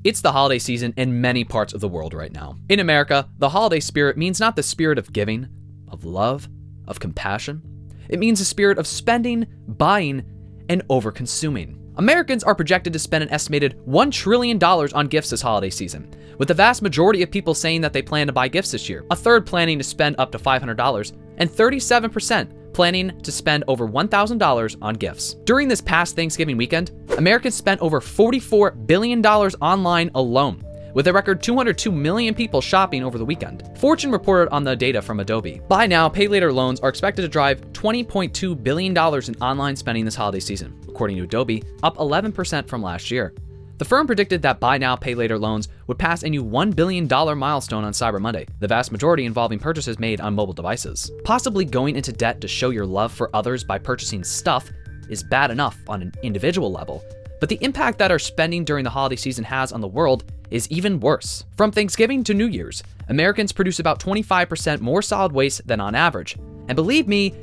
It's the holiday season in many parts of the world right now. In America, the holiday spirit means not the spirit of giving, of love, of compassion. It means the spirit of spending, buying, and over-consuming. Americans are projected to spend an estimated $1 trillion on gifts this holiday season, with the vast majority of people saying that they plan to buy gifts this year, a third planning to spend up to $500, and 37% planning to spend over $1,000 on gifts. During this past Thanksgiving weekend, Americans spent over $44 billion online alone, with a record 202 million people shopping over the weekend. Fortune reported on the data from Adobe. Buy now, pay later loans are expected to drive $20.2 billion in online spending this holiday season, according to Adobe, up 11% from last year. The firm predicted that buy now, pay later loans would pass a new $1 billion milestone on Cyber Monday, the vast majority involving purchases made on mobile devices. Possibly going into debt to show your love for others by purchasing stuff is bad enough on an individual level, but the impact that our spending during the holiday season has on the world is even worse. From Thanksgiving to New Year's, Americans produce about 25% more solid waste than on average. And believe me,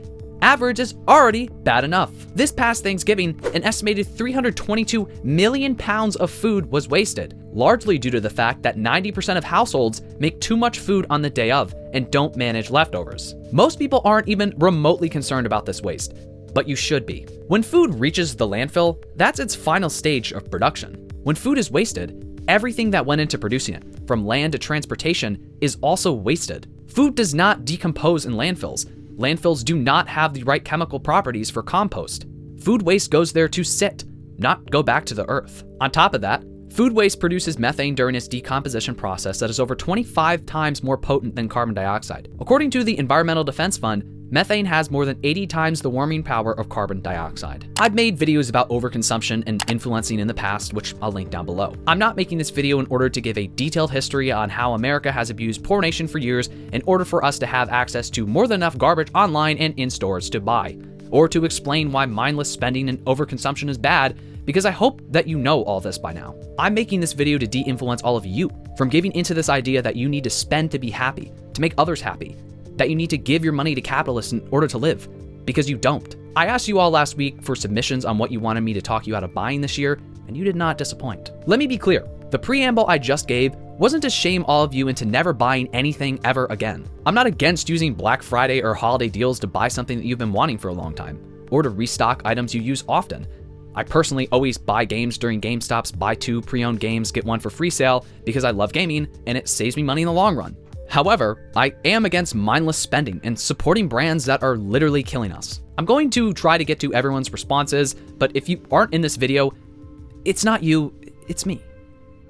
average is already bad enough. This past Thanksgiving, an estimated 322 million pounds of food was wasted, largely due to the fact that 90% of households make too much food on the day of and don't manage leftovers. Most people aren't even remotely concerned about this waste, but you should be. When food reaches the landfill, that's its final stage of production. When food is wasted, everything that went into producing it, from land to transportation, is also wasted. Food does not decompose in landfills. Landfills do not have the right chemical properties for compost. Food waste goes there to sit, not go back to the earth. On top of that, food waste produces methane during its decomposition process that is over 25 times more potent than carbon dioxide. According to the Environmental Defense Fund, methane has more than 80 times the warming power of carbon dioxide. I've made videos about overconsumption and influencing in the past, which I'll link down below. I'm not making this video in order to give a detailed history on how America has abused poor nation for years in order for us to have access to more than enough garbage online and in stores to buy, or to explain why mindless spending and overconsumption is bad, because I hope that you know all this by now. I'm making this video to de-influence all of you from giving into this idea that you need to spend to be happy, to make others happy, that you need to give your money to capitalists in order to live, because you don't. I asked you all last week for submissions on what you wanted me to talk you out of buying this year, and you did not disappoint. Let me be clear, the preamble I just gave wasn't to shame all of you into never buying anything ever again. I'm not against using Black Friday or holiday deals to buy something that you've been wanting for a long time, or to restock items you use often. I personally always buy games during GameStop's buy 2 pre-owned games, get 1 for free sale because I love gaming and it saves me money in the long run. However, I am against mindless spending and supporting brands that are literally killing us. I'm going to try to get to everyone's responses, but if you aren't in this video, it's not you, it's me.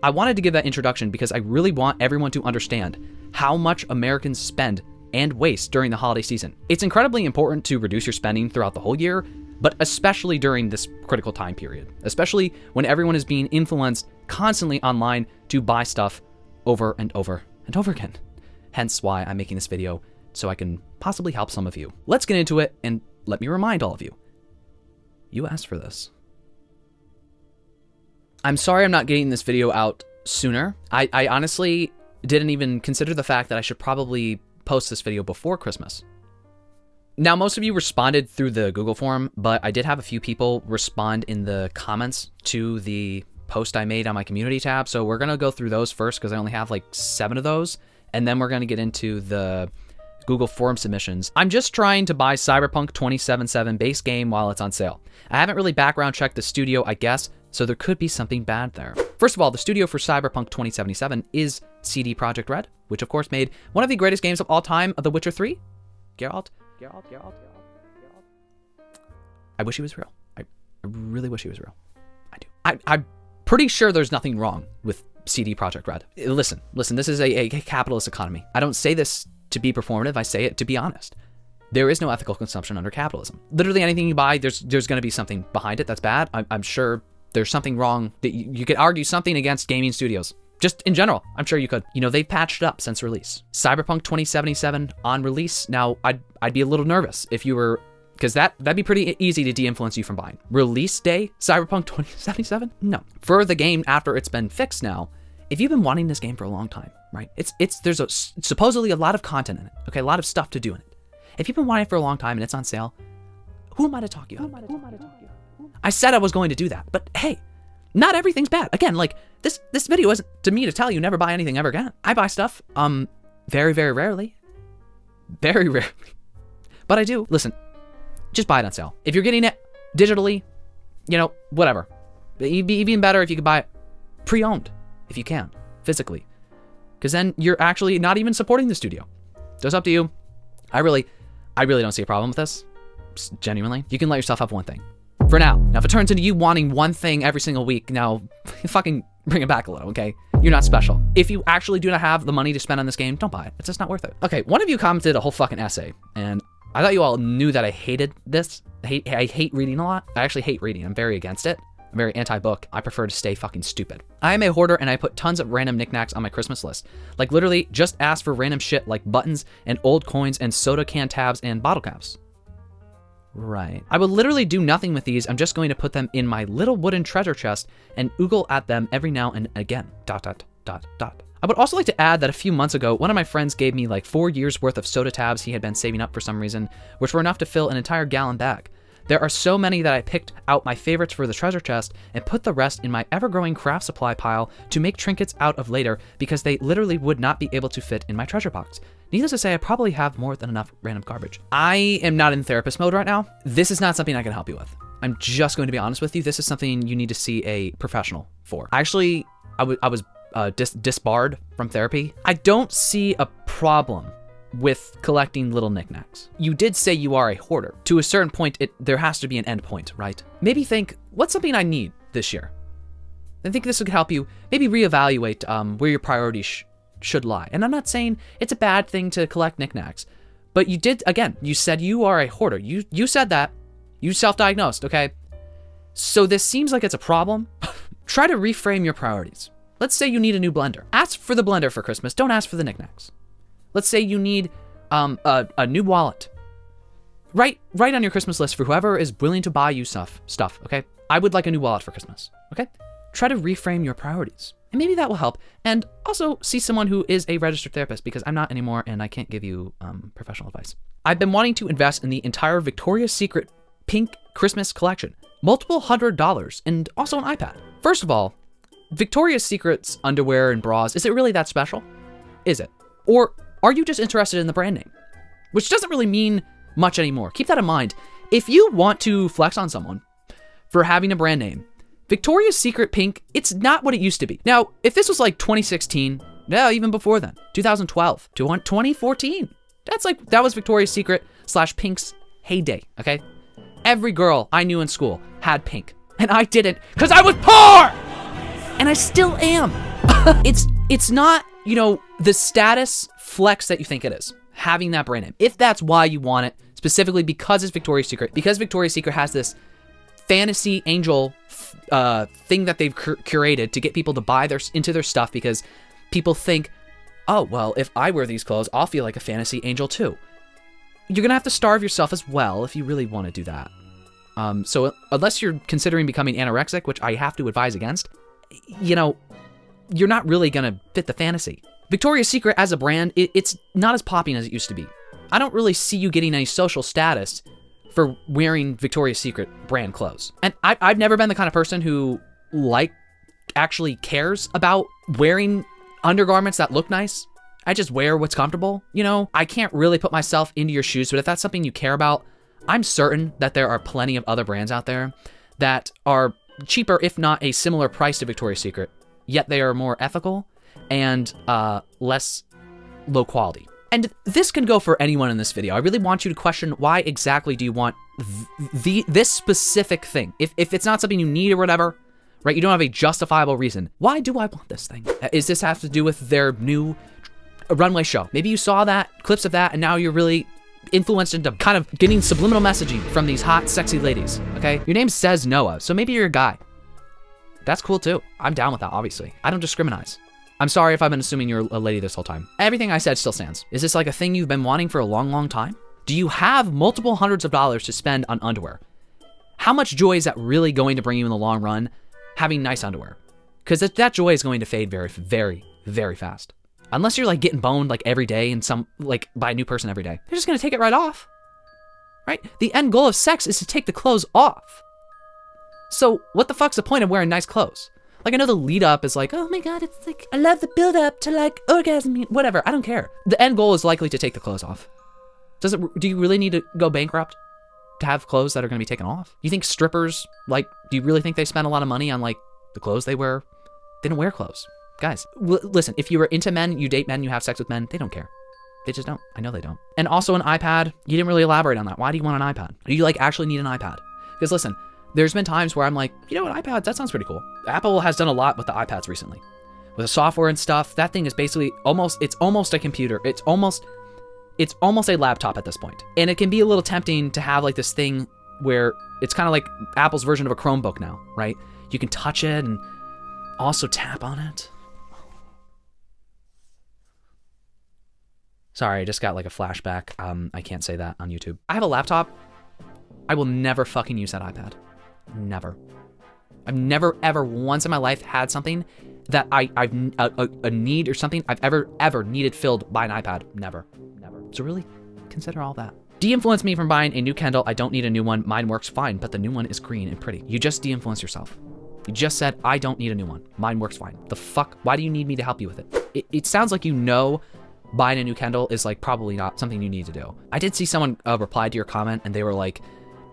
I wanted to give that introduction because I really want everyone to understand how much Americans spend and waste during the holiday season. It's incredibly important to reduce your spending throughout the whole year, but especially during this critical time period, especially when everyone is being influenced constantly online to buy stuff over and over and over again. Hence why I'm making this video, so I can possibly help some of you. Let's get into it, and let me remind all of you, you asked for this. I'm sorry I'm not getting this video out sooner. I honestly didn't even consider the fact that I should probably post this video before Christmas. Now, most of you responded through the Google form, but I did have a few people respond in the comments to the post I made on my community tab, so we're gonna go through those first because I only have like 7 of those. And then we're going to get into the Google form submissions. I'm just trying to buy Cyberpunk 2077 base game while it's on sale. I haven't really background checked the studio, I guess, so there could be something bad there. First of all, the studio for Cyberpunk 2077 is CD Projekt Red, which of course made one of the greatest games of all time, The Witcher 3. Geralt. I wish he was real. I really wish he was real. I do. I'm pretty sure there's nothing wrong with CD Projekt Red. Listen, this is a capitalist economy. I don't say this to be performative, I say it to be honest. There is no ethical consumption under capitalism. Literally anything you buy, there's going to be something behind it that's bad. I'm sure there's something wrong that you could argue something against gaming studios. Just in general, I'm sure you could. You know, they've patched it up since release. Cyberpunk 2077 on release. Now, I'd be a little nervous if you were, because that'd be pretty easy to de-influence you from buying. Release day, Cyberpunk 2077? No. For the game after it's been fixed now, if you've been wanting this game for a long time, right? There's supposedly a lot of content in it, okay? A lot of stuff to do in it. If you've been wanting it for a long time and it's on sale, who am I to talk you out of it? I said I was going to do that, but hey, not everything's bad. Again, like this video isn't to me to tell you never buy anything ever again. I buy stuff, very, very rarely. Very rarely. But I do. Listen, just buy it on sale. If you're getting it digitally, you know, whatever. It'd be even better if you could buy it pre-owned, if you can, physically. Because then you're actually not even supporting the studio. So it's up to you. I really don't see a problem with this. Just genuinely. You can let yourself have one thing. For now. Now, if it turns into you wanting one thing every single week, now fucking bring it back a little, okay? You're not special. If you actually do not have the money to spend on this game, don't buy it. It's just not worth it. Okay, one of you commented a whole fucking essay, and I thought you all knew that I hated this. I hate reading a lot. I actually hate reading. I'm very against it. I'm very anti-book. I prefer to stay fucking stupid. I am a hoarder and I put tons of random knickknacks on my Christmas list. Like literally just ask for random shit like buttons and old coins and soda can tabs and bottle caps. Right. I will literally do nothing with these. I'm just going to put them in my little wooden treasure chest and oogle at them every now and again. ... I would also like to add that a few months ago, one of my friends gave me like 4 years worth of soda tabs he had been saving up for some reason, which were enough to fill an entire gallon bag. There are so many that I picked out my favorites for the treasure chest and put the rest in my ever-growing craft supply pile to make trinkets out of later because they literally would not be able to fit in my treasure box. Needless to say, I probably have more than enough random garbage. I am not in therapist mode right now. This is not something I can help you with. I'm just going to be honest with you. This is something you need to see a professional for. Actually, I was disbarred from therapy. I don't see a problem with collecting little knickknacks. You did say you are a hoarder. To a certain point, there has to be an end point, right? Maybe think, what's something I need this year? I think this would help you maybe reevaluate where your priorities should lie. And I'm not saying it's a bad thing to collect knickknacks, but you did, again, you said you are a hoarder. You said that. You self-diagnosed, okay? So this seems like it's a problem. Try to reframe your priorities. Let's say you need a new blender. Ask for the blender for Christmas. Don't ask for the knickknacks. Let's say you need a new wallet. Write on your Christmas list for whoever is willing to buy you stuff, okay? I would like a new wallet for Christmas, okay? Try to reframe your priorities. And maybe that will help. And also see someone who is a registered therapist because I'm not anymore and I can't give you professional advice. I've been wanting to invest in the entire Victoria's Secret pink Christmas collection. Multiple $100s and also an iPad. First of all, Victoria's Secret's underwear and bras, is it really that special? Is it? Or are you just interested in the brand name? Which doesn't really mean much anymore. Keep that in mind. If you want to flex on someone for having a brand name, Victoria's Secret pink, it's not what it used to be. Now, if this was like 2016, no, even before then, 2012 to 2014, that was Victoria's Secret / pink's heyday, okay? Every girl I knew in school had pink, and I didn't because I was poor! And I still am. It's not, you know, the status flex that you think it is, having that brand name. If that's why you want it, specifically because it's Victoria's Secret, because Victoria's Secret has this fantasy angel thing that they've curated to get people to buy into their stuff because people think, oh, well, if I wear these clothes, I'll feel like a fantasy angel too. You're going to have to starve yourself as well if you really want to do that. So unless you're considering becoming anorexic, which I have to advise against, you know, you're not really going to fit the fantasy. Victoria's Secret as a brand, it's not as popping as it used to be. I don't really see you getting any social status for wearing Victoria's Secret brand clothes. And I've never been the kind of person who actually cares about wearing undergarments that look nice. I just wear what's comfortable, you know? I can't really put myself into your shoes, but if that's something you care about, I'm certain that there are plenty of other brands out there that are cheaper, if not a similar price to Victoria's Secret, yet they are more ethical and less low quality. And this can go for anyone in this video. I really want you to question why exactly do you want this specific thing? If it's not something you need or whatever, right? You don't have a justifiable reason. Why do I want this thing? Is this have to do with their new runway show? Maybe you saw clips of that, and now you're really influenced into kind of getting subliminal messaging from these hot, sexy ladies, okay? Your name says Noah, so maybe you're a guy. That's cool too. I'm down with that, obviously. I don't discriminate. I'm sorry if I've been assuming you're a lady this whole time. Everything I said still stands. Is this like a thing you've been wanting for a long, long time? Do you have multiple hundreds of dollars to spend on underwear? How much joy is that really going to bring you in the long run, having nice underwear? Because that joy is going to fade very, very, very fast. Unless you're like getting boned like every day and by a new person every day. They're just gonna take it right off, right? The end goal of sex is to take the clothes off. So what the fuck's the point of wearing nice clothes? Like, I know the lead up is like, oh my God, it's like, I love the build up to like orgasm, whatever. I don't care. The end goal is likely to take the clothes off. Do you really need to go bankrupt to have clothes that are going to be taken off? You think strippers, like, do you really think they spend a lot of money on like the clothes they wear? They don't wear clothes. Guys, listen, if you were into men, you date men, you have sex with men, they don't care. They just don't. I know they don't. And also an iPad, you didn't really elaborate on that. Why do you want an iPad? Do you like actually need an iPad? Because listen, there's been times where I'm like, you know what, iPads, that sounds pretty cool. Apple has done a lot with the iPads recently. With the software and stuff, that thing is basically it's almost a computer. It's almost a laptop at this point. And it can be a little tempting to have like this thing where it's kind of like Apple's version of a Chromebook now, right? You can touch it and also tap on it. Sorry, I just got like a flashback. I can't say that on YouTube. I have a laptop. I will never fucking use that iPad. Never. I've never ever once in my life had something that I've a need or something I've ever needed filled by an iPad. Never. So really consider all that. De-influence me from buying a new Kindle. I don't need a new one. Mine works fine, but the new one is green and pretty. You just de-influence yourself. You just said, I don't need a new one. Mine works fine. The fuck? Why do you need me to help you with it? It sounds like you know buying a new Kindle is like probably not something you need to do. I did see someone reply to your comment and they were like,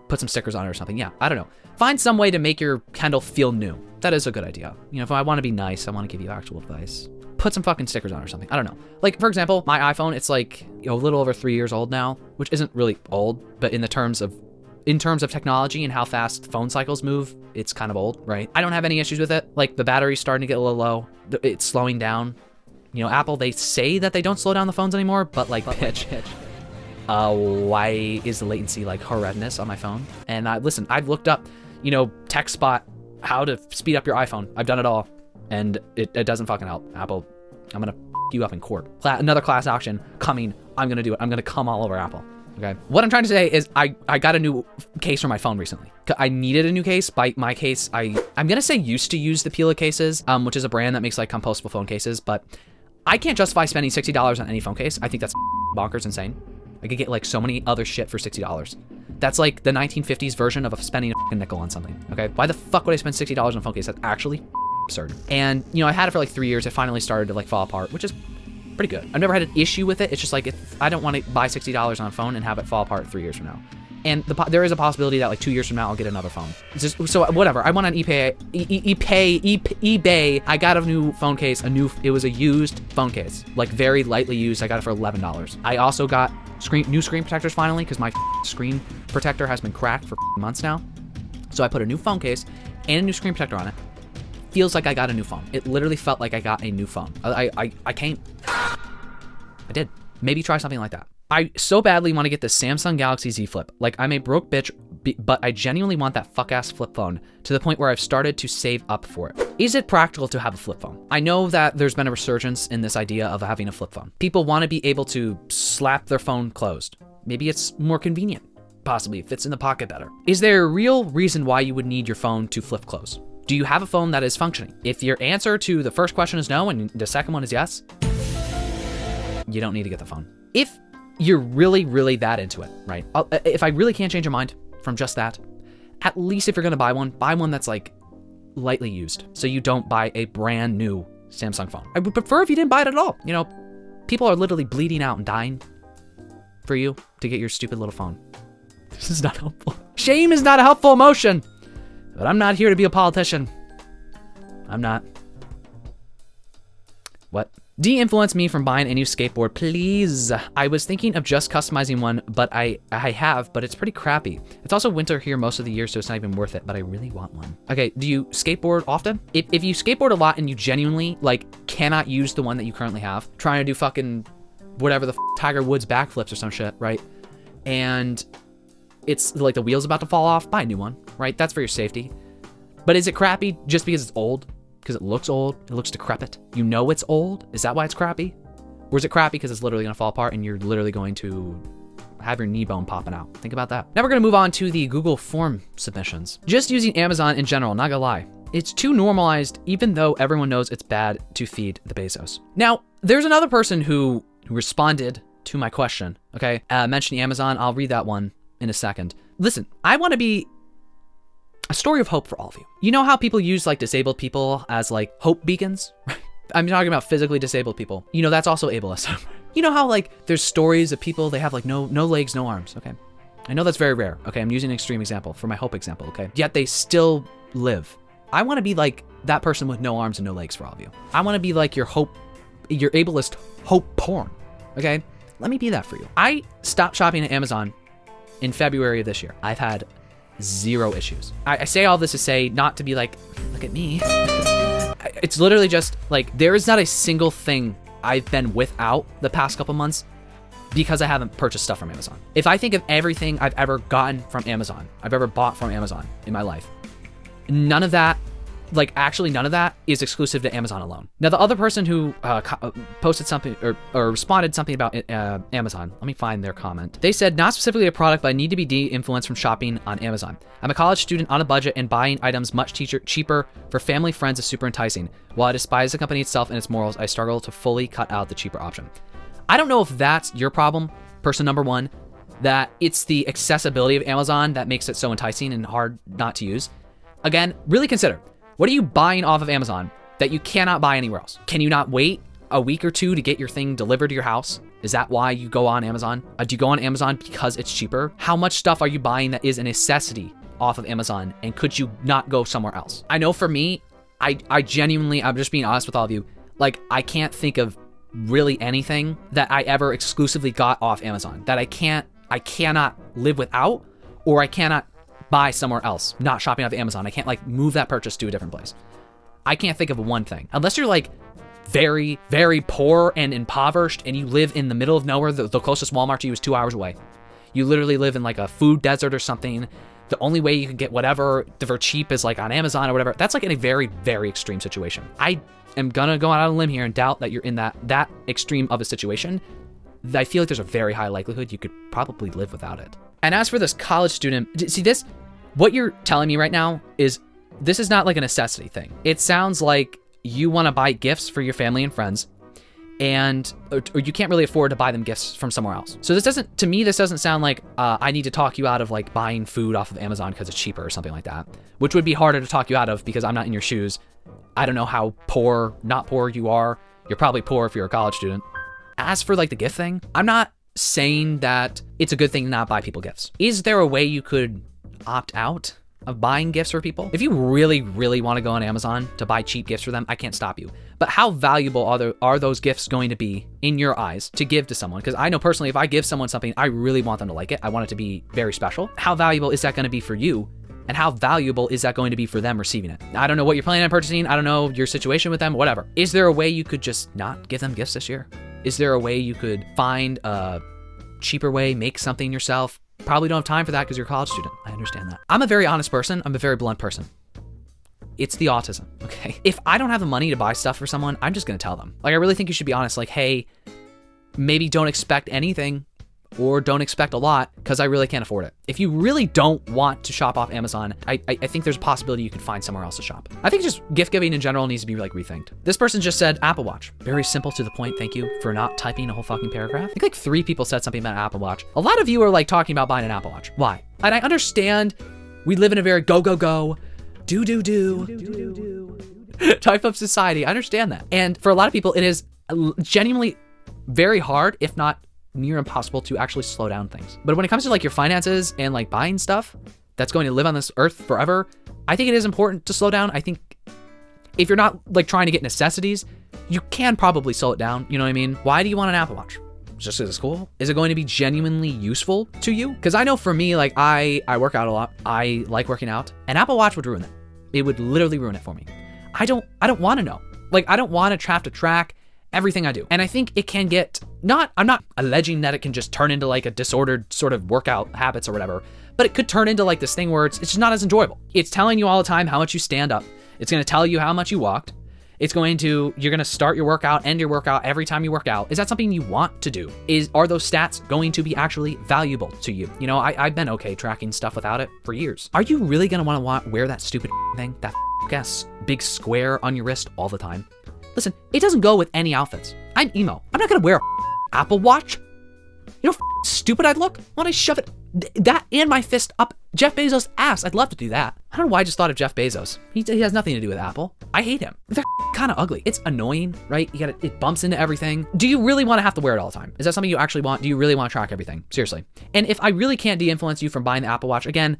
put some stickers on it or something. Yeah, I don't know. Find some way to make your Kindle feel new. That is a good idea. You know, if I want to be nice, I want to give you actual advice. Put some fucking stickers on or something. I don't know. Like, for example, my iPhone, it's like, you know, a little over 3 years old now, which isn't really old, but in terms of technology and how fast phone cycles move, it's kind of old, right? I don't have any issues with it. Like, the battery's starting to get a little low. It's slowing down. You know, Apple, they say that they don't slow down the phones anymore, but like, pitch. Why is the latency like horrendous on my phone? And listen, I've looked up, you know, TechSpot, how to speed up your iPhone. I've done it all, and it doesn't fucking help. Apple, I'm gonna you up in court. Another class action coming. I'm gonna do it. I'm gonna come all over Apple. Okay. What I'm trying to say is I got a new case for my phone recently. I needed a new case. By my case, I'm gonna say used to use the Pila cases, which is a brand that makes like compostable phone cases, but I can't justify spending $60 on any phone case. I think that's bonkers insane. I could get like so many other shit for $60. That's like the 1950s version of spending a nickel on something, okay? Why the fuck would I spend $60 on a phone case? That's actually absurd. And, you know, I had it for like 3 years. It finally started to like fall apart, which is pretty good. I've never had an issue with it. It's just like, I don't want to buy $60 on a phone and have it fall apart 3 years from now. And there is a possibility that like 2 years from now, I'll get another phone. It's just, so whatever. I went on eBay. I got a new phone case, it was a used phone case, like very lightly used. I got it for $11. I also got new screen protectors finally, because my screen protector has been cracked for months now. So I put a new phone case and a new screen protector on it. Feels like I got a new phone. It literally felt like I got a new phone. I did. Maybe try something like that. I so badly want to get the Samsung Galaxy Z Flip. Like, I'm a broke bitch, but I genuinely want that fuck-ass flip phone to the point where I've started to save up for it. Is it practical to have a flip phone? I know that there's been a resurgence in this idea of having a flip phone. People want to be able to slap their phone closed. Maybe it's more convenient. Possibly it fits in the pocket better. Is there a real reason why you would need your phone to flip close? Do you have a phone that is functioning? If your answer to the first question is no and the second one is yes, you don't need to get the phone. If you're really, really that into it, right? If I really can't change your mind from just that, at least if you're gonna buy one that's like lightly used, so you don't buy a brand new Samsung phone. I would prefer if you didn't buy it at all. You know, people are literally bleeding out and dying for you to get your stupid little phone. This is not helpful. Shame is not a helpful emotion, but I'm not here to be a politician. I'm not. What? De-influence me from buying a new skateboard, please. I was thinking of just customizing one, but I have, but it's pretty crappy. It's also winter here most of the year, so it's not even worth it, but I really want one. Okay, do you skateboard often? If you skateboard a lot and you genuinely, like, cannot use the one that you currently have, trying to do fucking whatever the Tiger Woods backflips or some shit, right? And it's like the wheel's about to fall off, buy a new one, right? That's for your safety. But is it crappy just because it's old? Because it looks old, it looks decrepit. You know it's old. Is that why it's crappy? Or is it crappy because it's literally gonna fall apart and you're literally going to have your knee bone popping out? Think about that. Now we're gonna move on to the Google form submissions. Just using Amazon in general, not gonna lie. It's too normalized, even though everyone knows it's bad to feed the Bezos. Now, there's another person who responded to my question, okay? Mentioning Amazon, I'll read that one in a second. Listen, I A story of hope for all of you. You know how people use like disabled people as like hope beacons? I'm talking about physically disabled people. You know, that's also ableist. You know how like there's stories of people, they have like no legs, no arms. Okay. I know that's very rare. Okay. I'm using an extreme example for my hope example. Okay. Yet they still live. I want to be like that person with no arms and no legs for all of you. I want to be like your ableist hope porn. Okay. Let me be that for you. I stopped shopping at Amazon in February of this year. I've had 0 issues. I say all this to say not to be like, look at me. It's literally just like, there is not a single thing I've been without the past couple months because I haven't purchased stuff from Amazon. If I think of everything I've ever gotten from Amazon, I've ever bought from Amazon in my life, none of that, like actually none of that is exclusive to Amazon alone. Now the other person who posted something or responded something about Amazon, let me find their comment. They said, not specifically a product, but I need to be de-influenced from shopping on Amazon. I'm a college student on a budget and buying items much cheaper for family friends is super enticing. While I despise the company itself and its morals, I struggle to fully cut out the cheaper option. I don't know if that's your problem, person number one, that it's the accessibility of Amazon that makes it so enticing and hard not to use. Again, really consider, what are you buying off of Amazon that you cannot buy anywhere else? Can you not wait a week or two to get your thing delivered to your house? Is that why you go on Amazon? Do you go on Amazon because it's cheaper? How much stuff are you buying that is a necessity off of Amazon, and could you not go somewhere else? I know for me, I genuinely, I'm just being honest with all of you, like I can't think of really anything that I ever exclusively got off Amazon that I cannot live without, or I cannot buy somewhere else, not shopping off Amazon. I can't like move that purchase to a different place. I can't think of one thing. Unless you're like very, very poor and impoverished and you live in the middle of nowhere, the closest Walmart to you is 2 hours away. You literally live in like a food desert or something. The only way you can get whatever for cheap is like on Amazon or whatever. That's like in a very, very extreme situation. I am gonna go out on a limb here and doubt that you're in that extreme of a situation. I feel like there's a very high likelihood you could probably live without it. And as for this college student, see this, what you're telling me right now is this is not like a necessity thing. It sounds like you want to buy gifts for your family and friends, and or you can't really afford to buy them gifts from somewhere else. So this doesn't sound like I need to talk you out of like buying food off of Amazon because it's cheaper or something like that, which would be harder to talk you out of because I'm not in your shoes. I don't know how not poor you are. You're probably poor if you're a college student. As for like the gift thing, I'm not saying that it's a good thing to not buy people gifts. Is there a way you could opt out of buying gifts for people? If you really, really want to go on Amazon to buy cheap gifts for them, I can't stop you. But how valuable are those gifts going to be in your eyes to give to someone? Because I know personally, if I give someone something, I really want them to like it. I want it to be very special. How valuable is that going to be for you? And how valuable is that going to be for them receiving it? I don't know what you're planning on purchasing. I don't know your situation with them, whatever. Is there a way you could just not give them gifts this year? Is there a way you could find a cheaper way, make something yourself? Probably don't have time for that because you're a college student. I understand that. I'm a very honest person. I'm a very blunt person. It's the autism, okay? If I don't have the money to buy stuff for someone, I'm just gonna tell them. Like, I really think you should be honest. Like, hey, maybe don't expect anything or don't expect a lot because I really can't afford it. If you really don't want to shop off Amazon, I think there's a possibility you could find somewhere else to shop. I think just gift giving in general needs to be like rethinked. This person just said Apple Watch. Very simple, to the point. Thank you for not typing a whole fucking paragraph. I think like 3 people said something about Apple Watch. A lot of you are like talking about buying an Apple Watch. Why? And I understand we live in a very go, do type of society. I understand that. And for a lot of people, it is genuinely very hard, if not near impossible, to actually slow down things. But when it comes to like your finances and like buying stuff that's going to live on this earth forever, I think it is important to slow down. I think if you're not like trying to get necessities, you can probably slow it down. You know what I mean? Why do you want an Apple Watch? Just because it's cool? Is it going to be genuinely useful to you? Because I know for me, like I work out a lot. I like working out. An Apple Watch would ruin it. It would literally ruin it for me. I don't want to know. Like, I don't want to track everything I do. And I think it can get, I'm not alleging that it can just turn into like a disordered sort of workout habits or whatever, but it could turn into like this thing where it's just not as enjoyable. It's telling you all the time how much you stand up. It's going to tell you how much you walked. You're going to start your workout, end your workout every time you work out. Is that something you want to do? Are those stats going to be actually valuable to you? You know, I've been okay tracking stuff without it for years. Are you really going to want to wear that stupid thing, that ass big square on your wrist all the time? Listen, it doesn't go with any outfits. I'm emo. I'm not going to wear a Apple Watch. You know how stupid I'd look? Why don't I shove it That and my fist up Jeff Bezos' ass. I'd love to do that. I don't know why I just thought of Jeff Bezos. He has nothing to do with Apple. I hate him. They're kind of ugly. It's annoying, right? It bumps into everything. Do you really want to have to wear it all the time? Is that something you actually want? Do you really want to track everything? Seriously. And if I really can't de-influence you from buying the Apple Watch, again,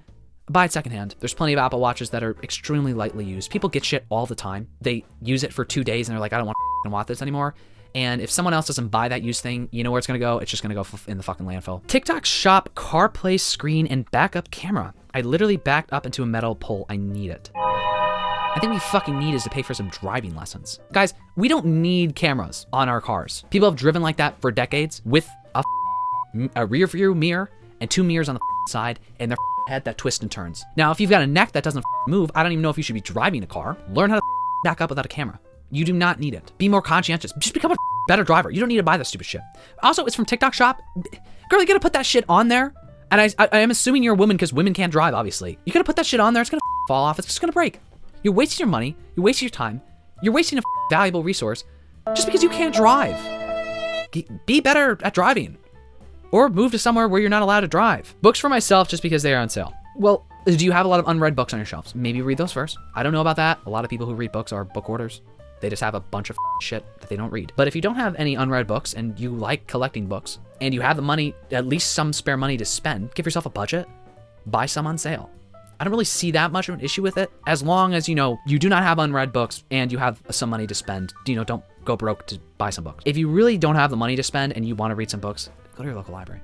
buy it secondhand. There's plenty of Apple Watches that are extremely lightly used. People get shit all the time. They use it for 2 days and they're like, I don't want this anymore. And if someone else doesn't buy that used thing, you know where it's gonna go? It's just gonna go in the fucking landfill. TikTok shop CarPlay screen and backup camera. I literally backed up into a metal pole. I need it. I think we fucking need is to pay for some driving lessons. Guys, we don't need cameras on our cars. People have driven like that for decades with a rear view mirror and 2 mirrors on the side and their head that twists and turns. Now, if you've got a neck that doesn't move, I don't even know if you should be driving a car. Learn how to back up without a camera. You do not need it. Be more conscientious. Just become a better driver. You don't need to buy that stupid shit. Also, it's from TikTok Shop. Girl, you gotta put that shit on there. And I am assuming you're a woman because women can't drive, obviously. You gotta put that shit on there. It's gonna fall off. It's just gonna break. You're wasting your money. You're wasting your time. You're wasting a valuable resource just because you can't drive. Be better at driving. Or move to somewhere where you're not allowed to drive. Books for myself just because they are on sale. Well, do you have a lot of unread books on your shelves? Maybe read those first. I don't know about that. A lot of people who read books are book hoarders. They just have a bunch of shit that they don't read. But if you don't have any unread books and you like collecting books and you have the money, at least some spare money to spend, give yourself a budget, buy some on sale. I don't really see that much of an issue with it. As long as, you do not have unread books and you have some money to spend, don't go broke to buy some books. If you really don't have the money to spend and you want to read some books, go to your local library.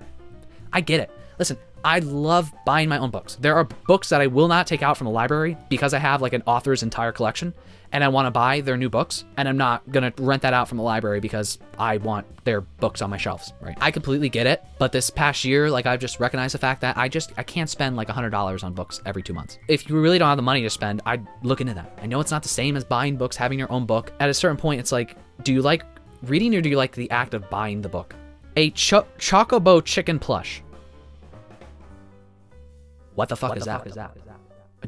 I get it. Listen, I love buying my own books. There are books that I will not take out from the library because I have like an author's entire collection and I want to buy their new books, and I'm not going to rent that out from the library because I want their books on my shelves, right? I completely get it, but this past year, like I've just recognized the fact that I can't spend like $100 on books every 2 months. If you really don't have the money to spend, I'd look into that. I know it's not the same as buying books, having your own book. At a certain point, it's like, do you like reading or do you like the act of buying the book? A Chocobo chicken plush. What the fuck is that?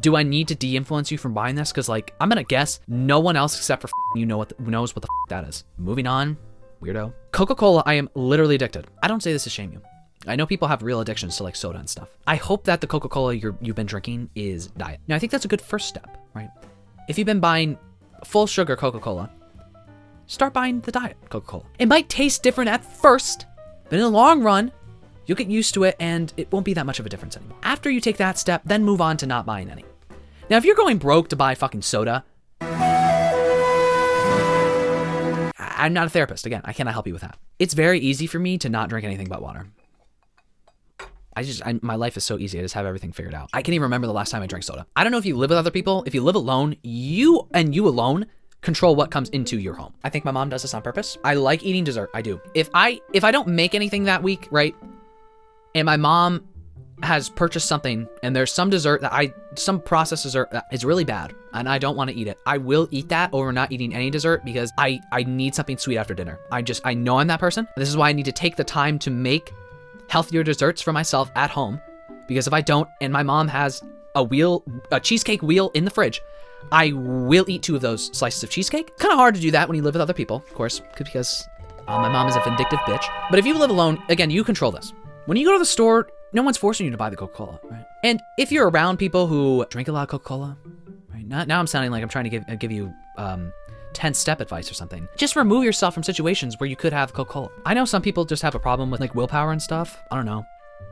Do I need to de-influence you from buying this? Because like, I'm gonna guess no one else except for you knows what the that is. Moving on, weirdo. Coca-Cola, I am literally addicted. I don't say this to shame you. I know people have real addictions to like soda and stuff. I hope that the Coca-Cola you've been drinking is diet. Now I think that's a good first step, right? If you've been buying full sugar Coca-Cola, start buying the diet Coca-Cola. It might taste different at first, but in the long run, you'll get used to it and it won't be that much of a difference anymore. After you take that step, then move on to not buying any. Now, if you're going broke to buy fucking soda, I'm not a therapist. Again, I cannot help you with that. It's very easy for me to not drink anything but water. My life is so easy. I just have everything figured out. I can't even remember the last time I drank soda. I don't know if you live with other people. If you live alone, you alone control what comes into your home. I think my mom does this on purpose. I like eating dessert. I do. If I don't make anything that week, right? And my mom has purchased something and there's some dessert some processed dessert that is really bad and I don't want to eat it, I will eat that over not eating any dessert because I need something sweet after dinner. I know I'm that person. This is why I need to take the time to make healthier desserts for myself at home, because if I don't and my mom has a cheesecake wheel in the fridge, I will eat 2 of those slices of cheesecake. Kind of hard to do that when you live with other people, of course, because my mom is a vindictive bitch. But if you live alone, again, you control this. When you go to the store, no one's forcing you to buy the Coca-Cola, right? And if you're around people who drink a lot of Coca-Cola, right? Now I'm sounding like I'm trying to give you 10-step advice or something. Just remove yourself from situations where you could have Coca-Cola. I know some people just have a problem with like willpower and stuff. I don't know.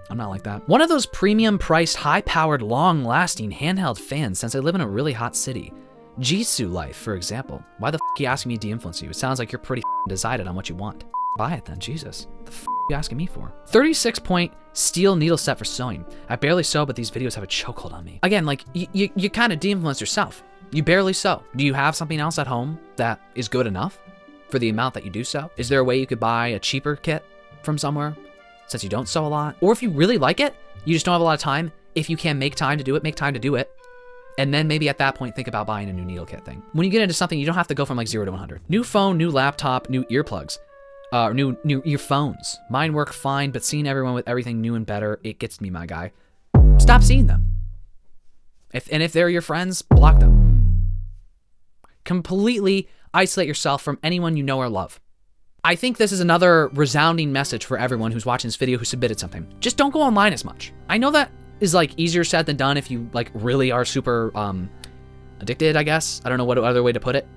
I'm not like that. One of those premium priced, high-powered, long-lasting handheld fans since I live in a really hot city. Jitsu Life, for example. Why the f*** are you asking me to de-influence you? It sounds like you're pretty decided on what you want. Buy it then, Jesus. The f*** are you asking me for? 36-point steel needle set for sewing. I barely sew, but these videos have a chokehold on me. Again, like, you kind of de-influence yourself. You barely sew. Do you have something else at home that is good enough for the amount that you do sew? Is there a way you could buy a cheaper kit from somewhere since you don't sew a lot? Or if you really like it, you just don't have a lot of time, if you can make time to do it, make time to do it. And then maybe at that point, think about buying a new needle kit thing. When you get into something, you don't have to go from like 0 to 100. New phone, new laptop, new earplugs, new earphones. Mine work fine, but seeing everyone with everything new and better, it gets me, my guy. Stop seeing them. If they're your friends, block them. Completely isolate yourself from anyone you know or love. I think this is another resounding message for everyone who's watching this video who submitted something. Just don't go online as much. I know that is like easier said than done if you like really are super addicted, I guess. I don't know what other way to put it.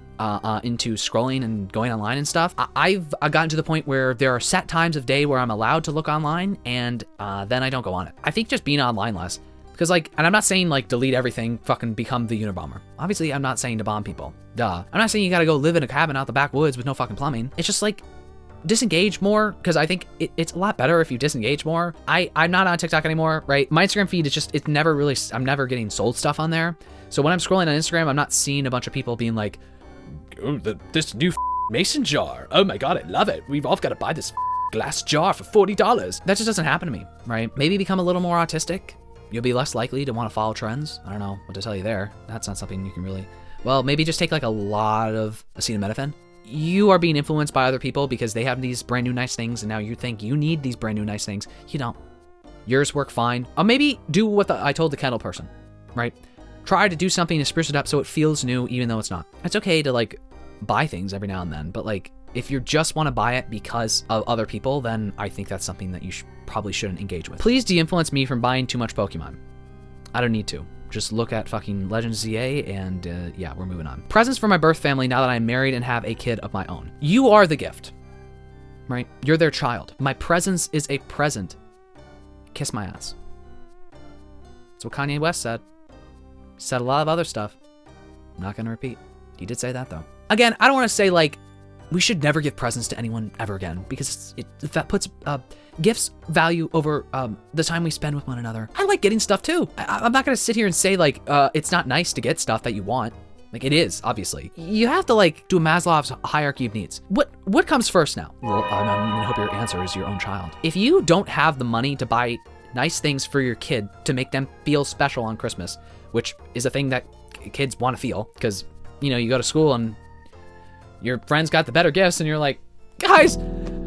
Into scrolling and going online and stuff. I've gotten to the point where there are set times of day where I'm allowed to look online, and then I don't go on it. I think just being online less. Because like, and I'm not saying like delete everything, fucking become the Unabomber. Obviously, I'm not saying to bomb people. Duh. I'm not saying you gotta go live in a cabin out the backwoods with no fucking plumbing. It's just like, disengage more, because I think it's a lot better if you disengage more. I'm not on TikTok anymore, right? My Instagram feed is just, it's never really, I'm never getting sold stuff on there. So when I'm scrolling on Instagram, I'm not seeing a bunch of people being like, oh, this new mason jar. Oh my God, I love it. We've all got to buy this glass jar for $40. That just doesn't happen to me, right? Maybe become a little more autistic. You'll be less likely to want to follow trends. I don't know what to tell you there. That's not something you can really, well, maybe just take like a lot of acetaminophen. You are being influenced by other people because they have these brand new nice things, and now you think you need these brand new nice things. You don't. Yours work fine. Or maybe do what I told the kettle person, right? Try to do something to spruce it up so it feels new, even though it's not. It's okay to like buy things every now and then, but like if you just want to buy it because of other people, then I think that's something that you probably shouldn't engage with. Please de-influence me from buying too much Pokemon. I don't need to. Just look at fucking Legends ZA and yeah, we're moving on. Presents for my birth family now that I'm married and have a kid of my own. You are the gift, right? You're their child. My presence is a present. Kiss my ass. That's what Kanye West said. He said a lot of other stuff. I'm not gonna repeat. He did say that though. Again, I don't want to say like we should never give presents to anyone ever again, because that puts gifts value over the time we spend with one another. I like getting stuff too. I'm not gonna sit here and say like it's not nice to get stuff that you want. Like it is, obviously. You have to like do a Maslow's hierarchy of needs. What comes first now? Well, I gonna hope your answer is your own child. If you don't have the money to buy nice things for your kid to make them feel special on Christmas, which is a thing that kids want to feel, because you know you go to school and your friends got the better gifts and you're like, guys,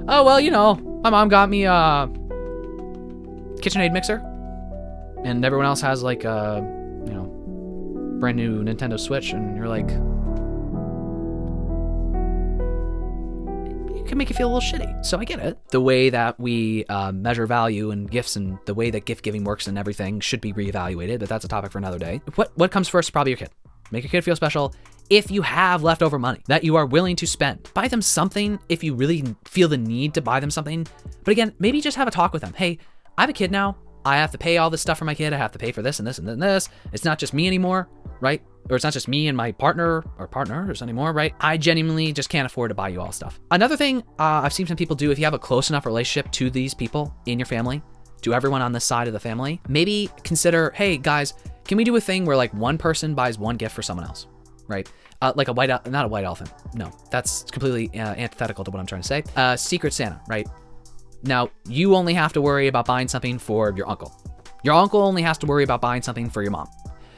oh well, you know, my mom got me a KitchenAid mixer and everyone else has like a, you know, brand new Nintendo Switch, and you're like, it can make you feel a little shitty. So I get it. The way that we measure value and gifts and the way that gift giving works and everything should be reevaluated, but that's a topic for another day. What comes first? Probably your kid. Make your kid feel special. If you have leftover money that you are willing to spend, buy them something if you really feel the need to buy them something. But again, maybe just have a talk with them. Hey, I have a kid now. I have to pay all this stuff for my kid. I have to pay for this and this and this. It's not just me anymore, right? Or it's not just me and my partner or partners anymore, right? I genuinely just can't afford to buy you all stuff. Another thing I've seen some people do, if you have a close enough relationship to these people in your family, to everyone on this side of the family, maybe consider, hey guys, can we do a thing where like one person buys one gift for someone else, right? Like a not a white elephant. No, that's completely antithetical to what I'm trying to say. Secret Santa, right? Now, you only have to worry about buying something for your uncle. Your uncle only has to worry about buying something for your mom.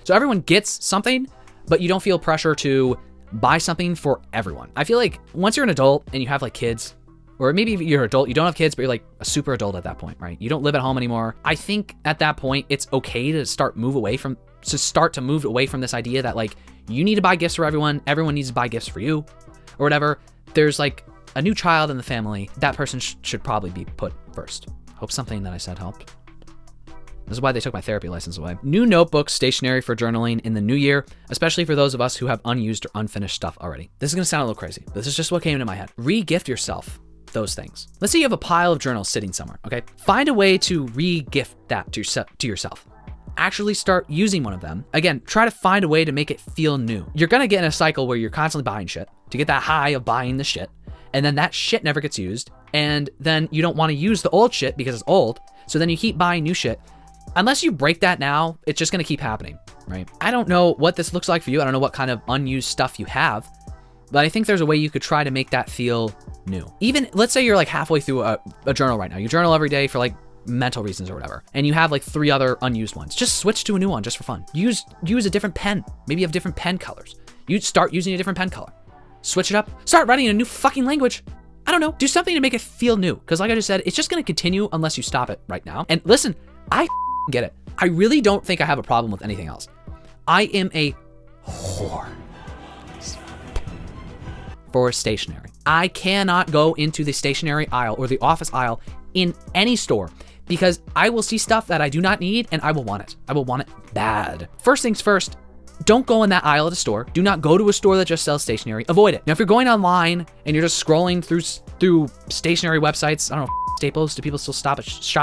So everyone gets something, but you don't feel pressure to buy something for everyone. I feel like once you're an adult and you have like kids, or maybe you're an adult, you don't have kids, but you're like a super adult at that point, right? You don't live at home anymore. I think at that point, it's okay to start to move away from this idea that like, you need to buy gifts for everyone needs to buy gifts for you, or whatever. There's like a new child in the family. That person should probably be put first. Hope something that I said helped. This is why they took my therapy license away. New notebooks, stationery for journaling in the new year, especially for those of us who have unused or unfinished stuff already. This is gonna sound a little crazy, but this is just what came into my head. Re-gift yourself those things. Let's say you have a pile of journals sitting somewhere, okay? Find a way to re-gift that to yourself. Actually start using one of them. Again, try to find a way to make it feel new. You're gonna get in a cycle where you're constantly buying shit to get that high of buying the shit, and then that shit never gets used, and then you don't want to use the old shit because it's old, so then you keep buying new shit. Unless you break that now, it's just gonna keep happening, right? I don't know what this looks like for you. I don't know what kind of unused stuff you have, but I think there's a way you could try to make that feel new. Even, let's say you're like halfway through a journal right now. You journal every day for like mental reasons or whatever, and you have like 3 other unused ones. Just switch to a new one just for fun. Use a different pen. Maybe you have different pen colors. You start using a different pen color. Switch it up. Start writing a new fucking language. I don't know. Do something to make it feel new. Because like I just said, it's just going to continue unless you stop it right now. And listen, I get it. I really don't think I have a problem with anything else. I am a whore for stationery. I cannot go into the stationery aisle or the office aisle in any store because I will see stuff that I do not need and I will want it. I will want it bad. First things first, don't go in that aisle at a store. Do not go to a store that just sells stationery. Avoid it. Now, if you're going online and you're just scrolling through stationery websites, I don't know, Staples, do people still shop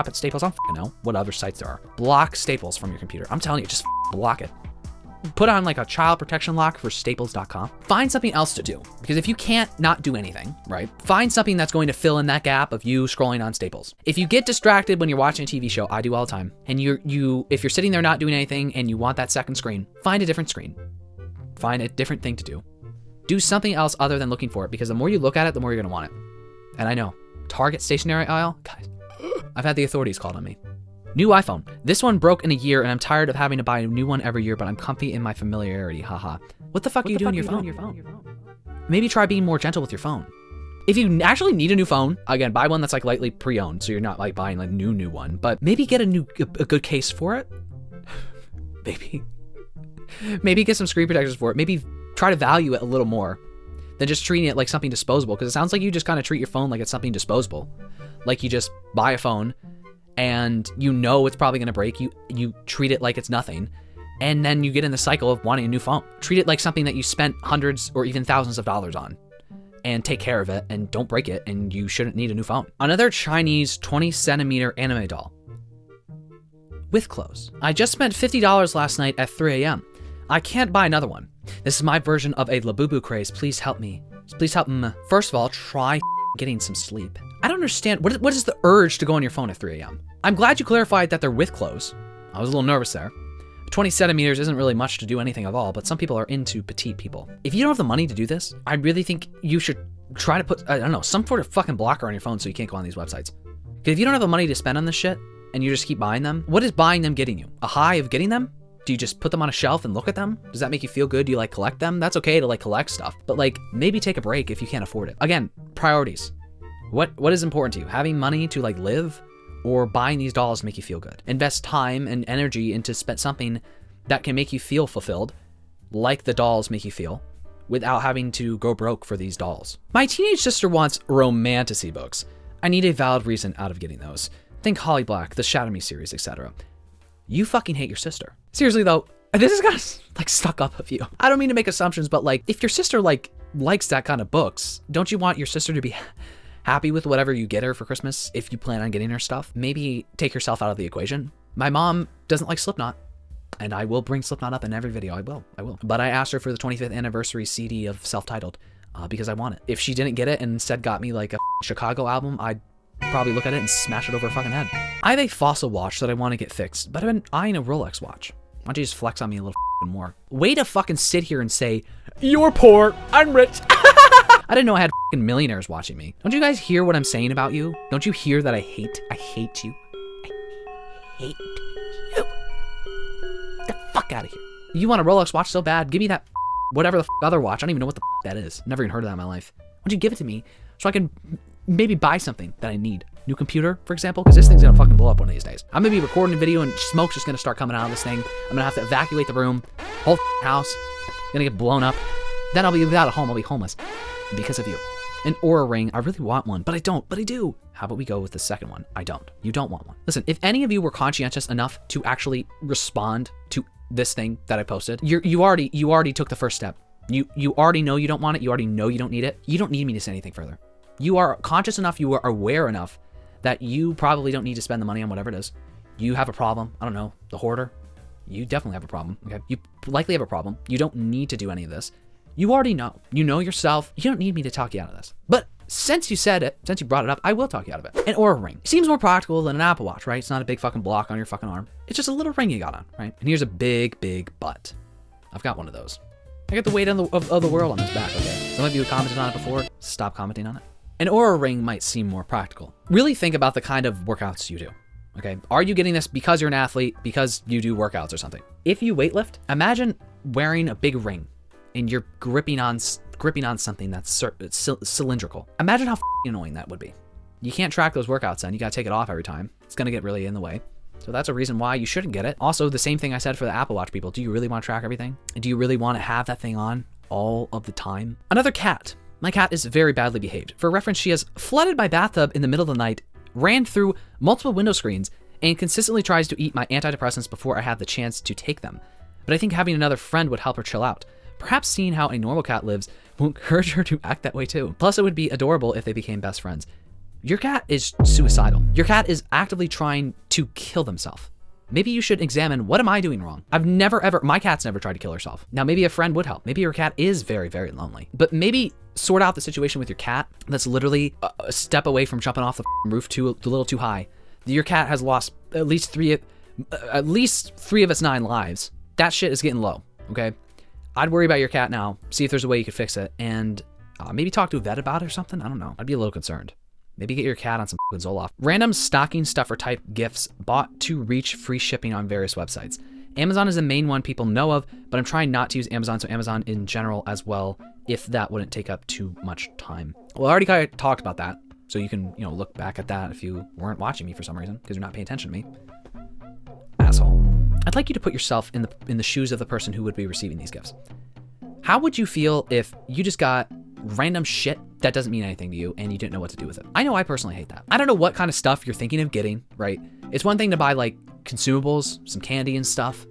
at Staples? I don't know what other sites there are. Block Staples from your computer. I'm telling you, just block it. Put on like a child protection lock for staples.com. Find something else to do, because if you can't not do anything, right? Find something that's going to fill in that gap of you scrolling on Staples. If you get distracted when you're watching a TV show, I do all the time, and if you're sitting there not doing anything and you want that second screen, find a different screen. Find a different thing to do. Do something else other than looking for it, because the more you look at it, the more you're gonna want it. And I know, Target stationery aisle, guys, I've had the authorities called on me. New iPhone. This one broke in a year and I'm tired of having to buy a new one every year, but I'm comfy in my familiarity, haha. What the fuck are you doing to your phone? Maybe try being more gentle with your phone. If you actually need a new phone, again, buy one that's like lightly pre-owned, so you're not like buying like new one, but maybe get a good case for it. Maybe get some screen protectors for it. Maybe try to value it a little more than just treating it like something disposable, because it sounds like you just kind of treat your phone like it's something disposable. Like you just buy a phone and you know it's probably gonna break. You treat it like it's nothing, and then you get in the cycle of wanting a new phone. Treat it like something that you spent hundreds or even thousands of dollars on, and take care of it and don't break it, and you shouldn't need a new phone. Another Chinese 20cm anime doll with clothes. I just spent $50 last night at 3 a.m. I can't buy another one. This is my version of a Labubu craze. Please help me. Please help me. First of all, try getting some sleep. I don't understand. What is the urge to go on your phone at 3 a.m.? I'm glad you clarified that they're with clothes. I was a little nervous there. 20 centimeters isn't really much to do anything at all, but some people are into petite people. If you don't have the money to do this, I really think you should try to put, I don't know, some sort of fucking blocker on your phone so you can't go on these websites. Because if you don't have the money to spend on this shit and you just keep buying them, what is buying them getting you? A high of getting them? Do you just put them on a shelf and look at them? Does that make you feel good? Do you like collect them? That's okay to like collect stuff, but like maybe take a break if you can't afford it. Again, priorities. What is important to you? Having money to like live, or buying these dolls to make you feel good? Invest time and energy into something that can make you feel fulfilled, like the dolls make you feel, without having to go broke for these dolls. My teenage sister wants romantasy books. I need a valid reason out of getting those. Think Holly Black, the Shadow Me series, etc. You fucking hate your sister. Seriously though, this is kind of like stuck up of you. I don't mean to make assumptions, but like if your sister like likes that kind of books, don't you want your sister to be happy with whatever you get her for Christmas if you plan on getting her stuff? Maybe take yourself out of the equation. My mom doesn't like Slipknot, and I will bring Slipknot up in every video. I will. But I asked her for the 25th anniversary CD of Self-Titled because I want it. If she didn't get it and instead got me like a Chicago album, I'd probably look at it and smash it over her fucking head. I have a Fossil watch that I want to get fixed, but I've been eyeing a Rolex watch. Why don't you just flex on me a little more? Way to fucking sit here and say, you're poor, I'm rich. I didn't know I had fucking millionaires watching me. Don't you guys hear what I'm saying about you? Don't you hear that I hate you? I hate you. Get the fuck out of here. You want a Rolex watch so bad? Give me that whatever the other watch. I don't even know what the that is. Never even heard of that in my life. Why don't you give it to me so I can maybe buy something that I need? New computer, for example, because this thing's gonna fucking blow up one of these days. I'm gonna be recording a video and smoke's just gonna start coming out of this thing. I'm gonna have to evacuate the room, whole house, gonna get blown up. Then I'll be without a home, I'll be homeless because of you. An Aura ring, I really want one, but I don't, but I do. How about we go with the second one? I don't. You don't want one. Listen, if any of you were conscientious enough to actually respond to this thing that I posted, you already took the first step. You already know you don't want it, you already know you don't need it. You don't need me to say anything further. You are conscious enough, you are aware enough that you probably don't need to spend the money on whatever it is. You have a problem, I don't know, the hoarder. You definitely have a problem, okay? You likely have a problem. You don't need to do any of this. You already know. You know yourself. You don't need me to talk you out of this. But since you said it, since you brought it up, I will talk you out of it. An Aura ring. Seems more practical than an Apple Watch, right? It's not a big fucking block on your fucking arm. It's just a little ring you got on, right? And here's a big, big butt. I've got one of those. I got the weight of the world on this back, okay? Some of you have commented on it before. Stop commenting on it. An Aura ring might seem more practical. Really think about the kind of workouts you do, okay? Are you getting this because you're an athlete, because you do workouts or something? If you weightlift, imagine wearing a big ring and you're gripping on something that's cylindrical. Imagine how annoying that would be. You can't track those workouts then. You gotta take it off every time. It's gonna get really in the way. So that's a reason why you shouldn't get it. Also, the same thing I said for the Apple Watch people. Do you really want to track everything? Do you really want to have that thing on all of the time? Another cat. My cat is very badly behaved. For reference, she has flooded my bathtub in the middle of the night, ran through multiple window screens, and consistently tries to eat my antidepressants before I have the chance to take them. But I think having another friend would help her chill out. Perhaps seeing how a normal cat lives will encourage her to act that way too. Plus, it would be adorable if they became best friends. Your cat is suicidal. Your cat is actively trying to kill themselves. Maybe you should examine, what am I doing wrong? My cat's never tried to kill herself. Now, maybe a friend would help. Maybe your cat is very, very lonely. But maybe sort out the situation with your cat that's literally a step away from jumping off the roof a little too high. Your cat has lost at least three of its 9 lives. That shit is getting low, okay? I'd worry about your cat now, see if there's a way you could fix it, and maybe talk to a vet about it or something. I don't know. I'd be a little concerned. Maybe get your cat on some Zoloft. Random stocking stuffer type gifts bought to reach free shipping on various websites. Amazon is the main one people know of, but I'm trying not to use Amazon, so Amazon in general as well, if that wouldn't take up too much time. Well, I already kind of talked about that, so you can, look back at that if you weren't watching me for some reason, because you're not paying attention to me. Asshole. I'd like you to put yourself in the shoes of the person who would be receiving these gifts. How would you feel if you just got random shit that doesn't mean anything to you and you didn't know what to do with it? I know I personally hate that. I don't know what kind of stuff you're thinking of getting, right? It's one thing to buy like consumables, some candy and stuff,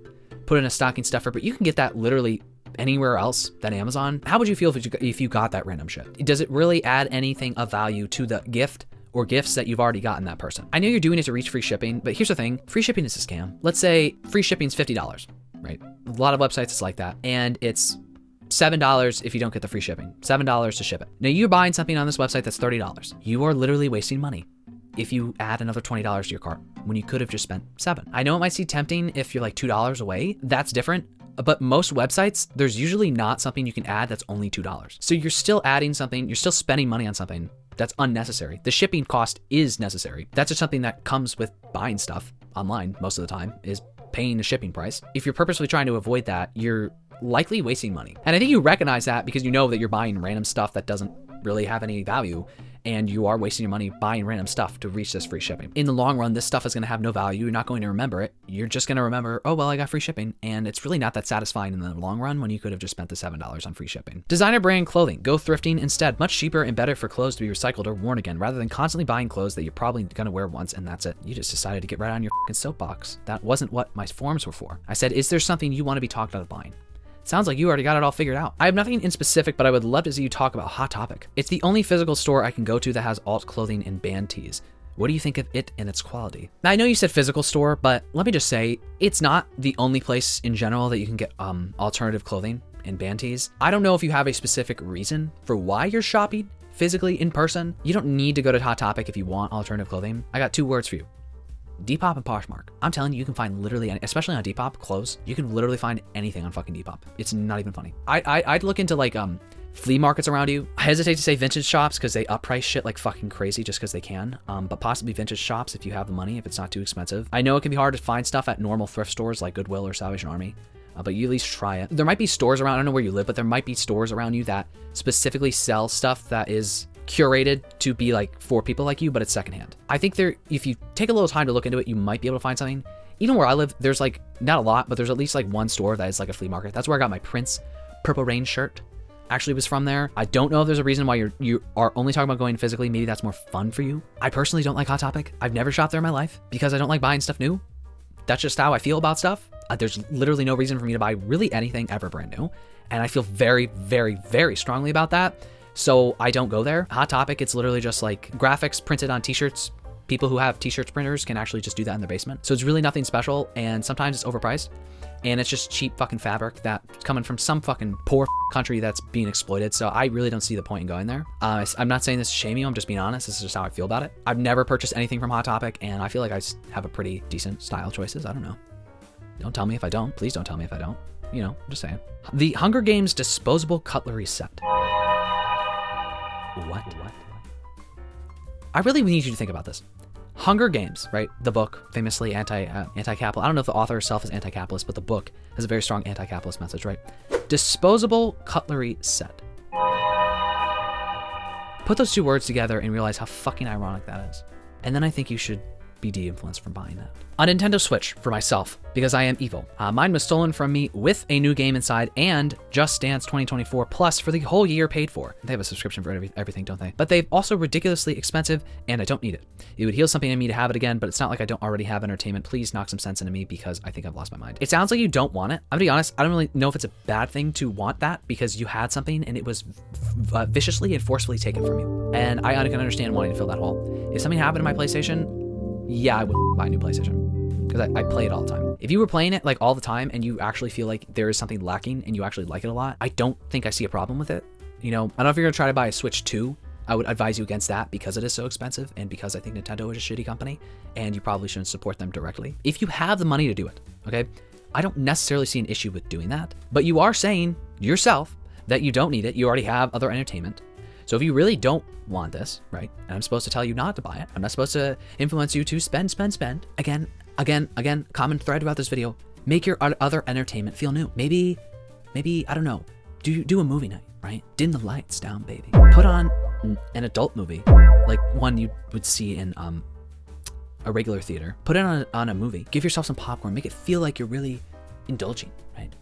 put in a stocking stuffer, but you can get that literally anywhere else than Amazon. How would you feel if you got that random shit? Does it really add anything of value to the gift or gifts that you've already gotten that person? I know you're doing it to reach free shipping, but here's the thing. Free shipping is a scam. Let's say free shipping is $50, right? A lot of websites it's like that. And it's $7 if you don't get the free shipping. $7 to ship it. Now you're buying something on this website that's $30. You are literally wasting money if you add another $20 to your cart when you could have just spent $7. I know it might seem tempting if you're like $2 away. That's different. But most websites, there's usually not something you can add that's only $2. So you're still adding something, you're still spending money on something that's unnecessary. The shipping cost is necessary. That's just something that comes with buying stuff online most of the time, is paying the shipping price. If you're purposely trying to avoid that, you're likely wasting money. And I think you recognize that because you know that you're buying random stuff that doesn't really have any value, and you are wasting your money buying random stuff to reach this free shipping. In the long run, this stuff is going to have no value. You're not going to remember it. You're just going to remember, oh, well, I got free shipping. And it's really not that satisfying in the long run when you could have just spent the $7 on free shipping. Designer brand clothing. Go thrifting instead. Much cheaper and better for clothes to be recycled or worn again, rather than constantly buying clothes that you're probably going to wear once and that's it. You just decided to get right on your fucking soapbox. That wasn't what my forums were for. I said, is there something you want to be talked out of buying? Sounds like you already got it all figured out. I have nothing in specific, but I would love to see you talk about Hot Topic. It's the only physical store I can go to that has alt clothing and band tees. What do you think of it and its quality? Now, I know you said physical store, but let me just say, it's not the only place in general that you can get alternative clothing and band tees. I don't know if you have a specific reason for why you're shopping physically in person. You don't need to go to Hot Topic if you want alternative clothing. I got 2 words for you. Depop and Poshmark. I'm telling you, you can find literally, especially on Depop, clothes, you can literally find anything on fucking Depop. It's not even funny. I'd look into like flea markets around you. I hesitate to say vintage shops because they upprice shit like fucking crazy just because they can. But possibly vintage shops if you have the money, if it's not too expensive. I know it can be hard to find stuff at normal thrift stores like Goodwill or Salvation Army. But you at least try it. There might be stores around, I don't know where you live, but there might be stores around you that specifically sell stuff that is curated to be like for people like you, but it's secondhand. I think if you take a little time to look into it, you might be able to find something. Even where I live, there's like, not a lot, but there's at least like one store that is like a flea market. That's where I got my Prince Purple Rain shirt. Actually was from there. I don't know if there's a reason why you are only talking about going physically. Maybe that's more fun for you. I personally don't like Hot Topic. I've never shopped there in my life because I don't like buying stuff new. That's just how I feel about stuff. There's literally no reason for me to buy really anything ever brand new. And I feel very, very, very strongly about that. So I don't go there. Hot Topic, it's literally just like graphics printed on t-shirts. People who have t-shirts printers can actually just do that in their basement. So it's really nothing special, and sometimes it's overpriced. And it's just cheap fucking fabric that's coming from some fucking poor country that's being exploited. So I really don't see the point in going there. I'm not saying this to shame you, I'm just being honest. This is just how I feel about it. I've never purchased anything from Hot Topic, and I feel like I have a pretty decent style choices. I don't know. Don't tell me if I don't. Please don't tell me if I don't. You know, I'm just saying. The Hunger Games disposable cutlery set. What? I really need you to think about this. Hunger Games, right? The book, famously anti-capitalist. I don't know if the author herself is anti-capitalist, but the book has a very strong anti-capitalist message, right? Disposable cutlery set. Put those 2 words together and realize how fucking ironic that is. And then I think you should be de-influenced from buying that. A Nintendo Switch for myself, because I am evil. Mine was stolen from me with a new game inside and Just Dance 2024 Plus for the whole year paid for. They have a subscription for everything, don't they? But they've also ridiculously expensive and I don't need it. It would heal something in me to have it again, but it's not like I don't already have entertainment. Please knock some sense into me because I think I've lost my mind. It sounds like you don't want it. I'm gonna be honest, I don't really know if it's a bad thing to want that because you had something and it was viciously and forcefully taken from you. And I can understand wanting to fill that hole. If something happened to my PlayStation, yeah, I would buy a new PlayStation because I play it all the time. If you were playing it like all the time and you actually feel like there is something lacking and you actually like it a lot, I don't think I see a problem with it. You know, I don't know if you're gonna try to buy a Switch 2. I would advise you against that because it is so expensive and because I think Nintendo is a shitty company and you probably shouldn't support them directly. If you have the money to do it, okay? I don't necessarily see an issue with doing that, but you are saying yourself that you don't need it. You already have other entertainment. So if you really don't want this, right? And I'm supposed to tell you not to buy it. I'm not supposed to influence you to spend. Again, common thread about this video. Make your other entertainment feel new. Maybe, I don't know, do a movie night, right? Dim the lights down, baby. Put on an adult movie, like one you would see in a regular theater. Put it on a movie. Give yourself some popcorn. Make it feel like you're really indulging, right?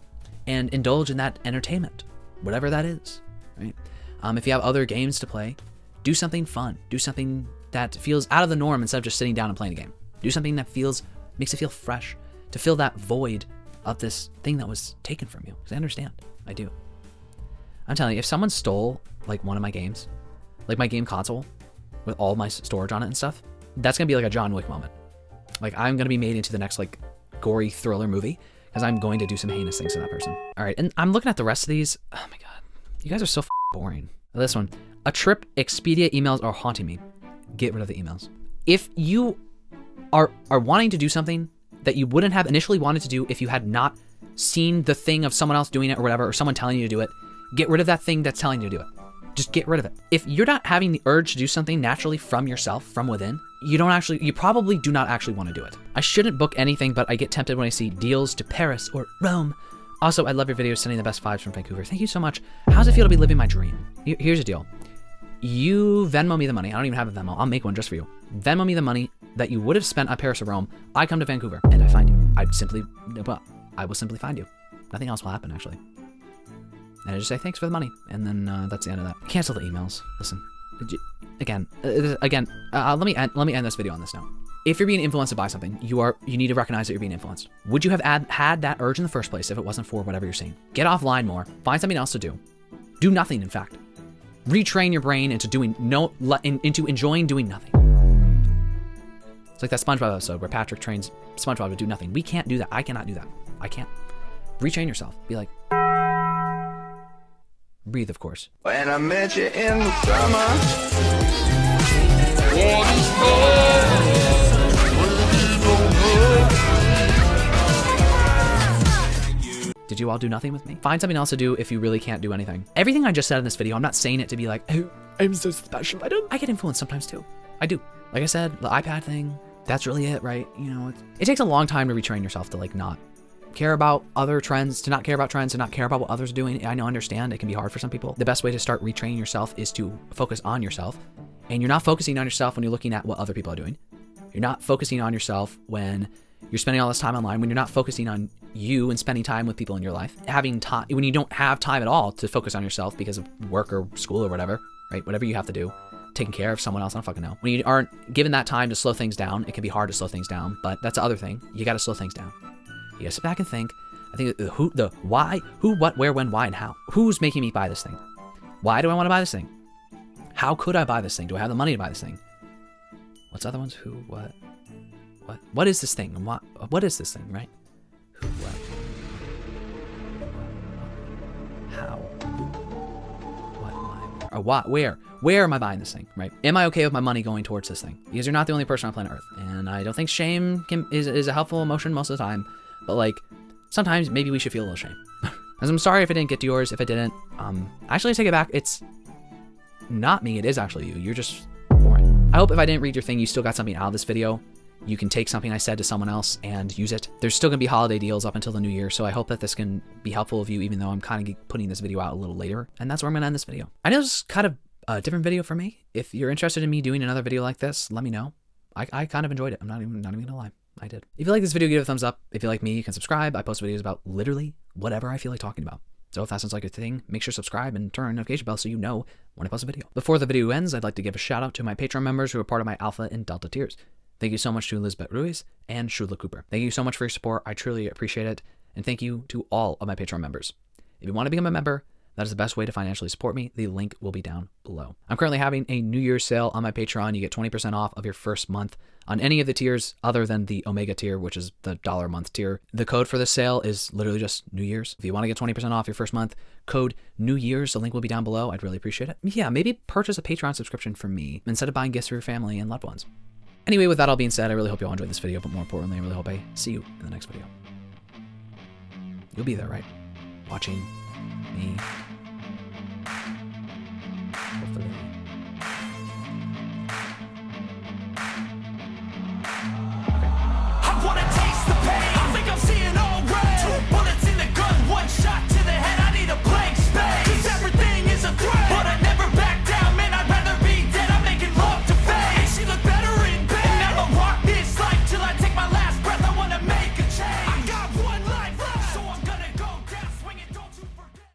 And indulge in that entertainment, whatever that is, right? If you have other games to play, do something fun. Do something that feels out of the norm instead of just sitting down and playing a game. Do something that makes it feel fresh, to fill that void of this thing that was taken from you. Because I understand, I do. I'm telling you, if someone stole like one of my games, like my game console with all my storage on it and stuff, that's gonna be like a John Wick moment. Like I'm gonna be made into the next like gory thriller movie because I'm going to do some heinous things to that person. All right, and I'm looking at the rest of these. Oh my God, you guys are so boring. This one, a trip, Expedia emails are haunting me. Get rid of the emails. If you are wanting to do something that you wouldn't have initially wanted to do if you had not seen the thing of someone else doing it or whatever, or someone telling you to do it, get rid of that thing that's telling you to do it. Just get rid of it. If you're not having the urge to do something naturally from yourself, from within, you probably do not actually want to do it. I shouldn't book anything, but I get tempted when I see deals to Paris or Rome. Also, I love your videos, sending the best vibes from Vancouver. Thank you so much. How's it feel to be living my dream? Here's the deal. You Venmo me the money. I don't even have a Venmo. I'll make one just for you. Venmo me the money that you would have spent on Paris or Rome. I come to Vancouver and I find you. I will simply find you. Nothing else will happen, actually. And I just say thanks for the money, and then that's the end of that. Cancel the emails. Listen, again. Let me end this video on this note. If you're being influenced to buy something, you need to recognize that you're being influenced. Would you have had that urge in the first place if it wasn't for whatever you're saying? Get offline more. Find something else to do. Do nothing. In fact, retrain your brain into enjoying doing nothing. It's like that SpongeBob episode where Patrick trains SpongeBob to do nothing. We can't do that. I cannot do that. I can't. Retrain yourself. Be like. Breathe, of course. When I met you in the summer. Did you all do nothing with me? Find something else to do if you really can't do anything. Everything I just said in this video, I'm not saying it to be like, oh, I'm so special. I get influenced sometimes too. I do. Like I said, the iPad thing, that's really it, right? You know, it takes a long time to retrain yourself to like not care about other trends, to not care about trends, to not care about what others are doing. I know, understand, it can be hard for some people. The best way to start retraining yourself is to focus on yourself. And you're not focusing on yourself when you're looking at what other people are doing. You're not focusing on yourself when you're spending all this time online, when you're not focusing on you and spending time with people in your life. Having time, when you don't have time at all to focus on yourself because of work or school or whatever, right? Whatever you have to do, taking care of someone else, I don't fucking know. When you aren't given that time to slow things down, it can be hard to slow things down, but that's the other thing. You got to slow things down. You gotta sit back and think. I think the why, who, what, where, when, why, and how. Who's making me buy this thing? Why do I want to buy this thing? How could I buy this thing? Do I have the money to buy this thing? What's the other ones? Who, what? What is this thing? And what is this thing, right? Who, what? How? What, why? Or what, where? Where am I buying this thing, right? Am I okay with my money going towards this thing? Because you're not the only person on planet Earth. And I don't think shame is a helpful emotion most of the time. But like, sometimes maybe we should feel a little shame. As I'm sorry if I didn't get to yours. If I didn't, actually I take it back. It's not me. It is actually you. You're just boring. I hope if I didn't read your thing, you still got something out of this video. You can take something I said to someone else and use it. There's still gonna be holiday deals up until the new year. So I hope that this can be helpful of you, even though I'm kind of putting this video out a little later. And that's where I'm gonna end this video. I know this is kind of a different video for me. If you're interested in me doing another video like this, let me know. I kind of enjoyed it. I'm not even gonna lie. I did. If you like this video, give it a thumbs up. If you like me, you can subscribe. I post videos about literally whatever I feel like talking about. So if that sounds like a thing, make sure to subscribe and turn on the notification bell so you know when I post a video. Before the video ends, I'd like to give a shout out to my Patreon members who are part of my Alpha and Delta tiers. Thank you so much to Elizabeth Ruiz and Shula Cooper. Thank you so much for your support. I truly appreciate it. And thank you to all of my Patreon members. If you want to become a member, that is the best way to financially support me. The link will be down below. I'm currently having a New Year's sale on my Patreon. You get 20% off of your first month on any of the tiers other than the Omega tier, which is the $1 a month tier. The code for this sale is literally just New Year's. If you want to get 20% off your first month, code New Year's. The link will be down below. I'd really appreciate it. Yeah, maybe purchase a Patreon subscription from me instead of buying gifts for your family and loved ones. Anyway, with that all being said, I really hope you all enjoyed this video, but more importantly, I really hope I see you in the next video. You'll be there, right? Watching me. Hopefully.